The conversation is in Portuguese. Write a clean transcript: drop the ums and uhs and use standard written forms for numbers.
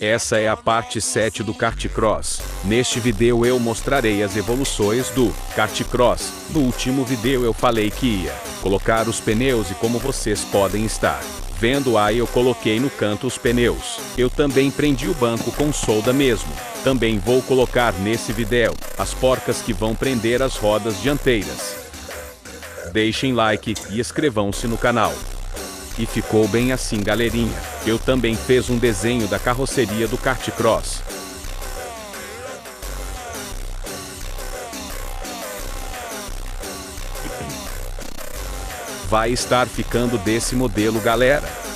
Essa é a parte 7 do kart cross. Neste vídeo eu mostrarei as evoluções do kart cross. No último vídeo eu falei que ia colocar os pneus e como vocês podem estar vendo aí eu coloquei no canto os pneus. Eu também prendi o banco com solda mesmo. Também vou colocar nesse vídeo as porcas que vão prender as rodas dianteiras. Deixem like e inscrevam-se no canal. E ficou bem assim, galerinha. Eu também fiz um desenho da carroceria do kart cross. Vai estar ficando desse modelo, galera.